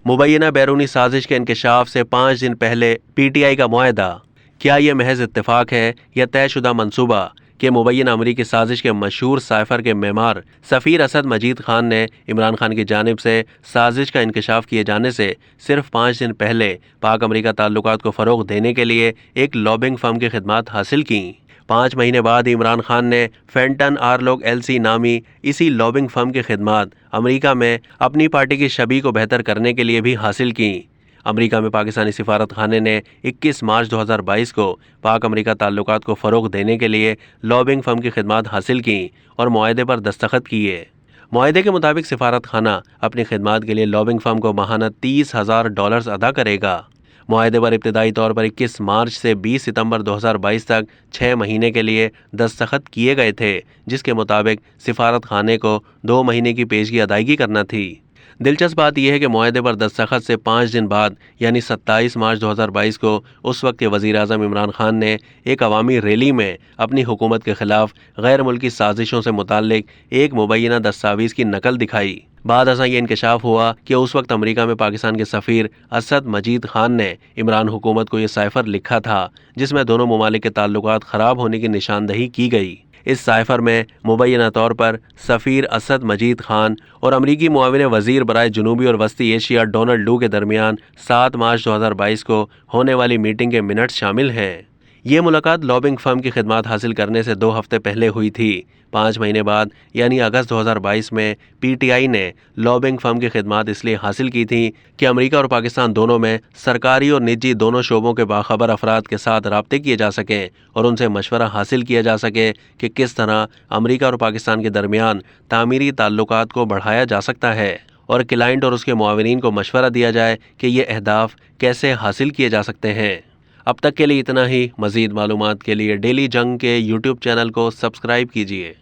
مبینہ بیرونی سازش کے انکشاف سے 5 دن پہلے پی ٹی آئی کا معاہدہ۔ کیا یہ محض اتفاق ہے یا طے شدہ منصوبہ کہ مبینہ امریکی سازش کے مشہور سائفر کے معمار سفیر اسد مجید خان نے عمران خان کی جانب سے سازش کا انکشاف کیے جانے سے صرف 5 دن پہلے پاک امریکہ تعلقات کو فروغ دینے کے لیے ایک لابنگ فرم کی خدمات حاصل کیں؟ 5 مہینے بعد عمران خان نے فینٹن آرلوگ ایل سی نامی اسی لابنگ فرم کی خدمات امریکہ میں اپنی پارٹی کی شبیہ کو بہتر کرنے کے لیے بھی حاصل کیں۔ امریکہ میں پاکستانی سفارت خانے نے 21 مارچ 2022 کو پاک امریکہ تعلقات کو فروغ دینے کے لیے لابنگ فرم کی خدمات حاصل کیں اور معاہدے پر دستخط کیے۔ معاہدے کے مطابق سفارت خانہ اپنی خدمات کے لیے لابنگ فرم کو ماہانہ $30,000 ادا کرے گا۔ معاہدے پر ابتدائی طور پر 21 مارچ سے 20 ستمبر 2022 تک 6 مہینے کے لیے دستخط کیے گئے تھے، جس کے مطابق سفارت خانے کو 2 مہینے کی پیشگی ادائیگی کرنا تھی۔ دلچسپ بات یہ ہے کہ معاہدے پر دستخط سے 5 دن بعد یعنی 27 مارچ 2022 کو اس وقت کے وزیر اعظم عمران خان نے ایک عوامی ریلی میں اپنی حکومت کے خلاف غیر ملکی سازشوں سے متعلق ایک مبینہ دستاویز کی نقل دکھائی۔ بعد ازاں یہ انکشاف ہوا کہ اس وقت امریکہ میں پاکستان کے سفیر اسد مجید خان نے عمران حکومت کو یہ سائفر لکھا تھا، جس میں دونوں ممالک کے تعلقات خراب ہونے کی نشاندہی کی گئی۔ اس سائفر میں مبینہ طور پر سفیر اسد مجید خان اور امریکی معاون وزیر برائے جنوبی اور وسطی ایشیا ڈونلڈ لو کے درمیان 7 مارچ 2022 کو ہونے والی میٹنگ کے منٹس شامل ہیں۔ یہ ملاقات لابنگ فرم کی خدمات حاصل کرنے سے 2 ہفتے پہلے ہوئی تھی۔ 5 مہینے بعد یعنی اگست 2022 میں پی ٹی آئی نے لابنگ فرم کی خدمات اس لیے حاصل کی تھیں کہ امریکہ اور پاکستان دونوں میں سرکاری اور نجی دونوں شعبوں کے باخبر افراد کے ساتھ رابطے کیے جا سکیں اور ان سے مشورہ حاصل کیا جا سکے کہ کس طرح امریکہ اور پاکستان کے درمیان تعمیری تعلقات کو بڑھایا جا سکتا ہے، اور کلائنٹ اور اس کے معاونین کو مشورہ دیا جائے کہ یہ اہداف کیسے حاصل کیے جا سکتے ہیں۔ اب تک کے لیے اتنا ہی۔ مزید معلومات کے لیے ڈیلی جنگ کے YouTube چینل کو سبسکرائب کیجیے۔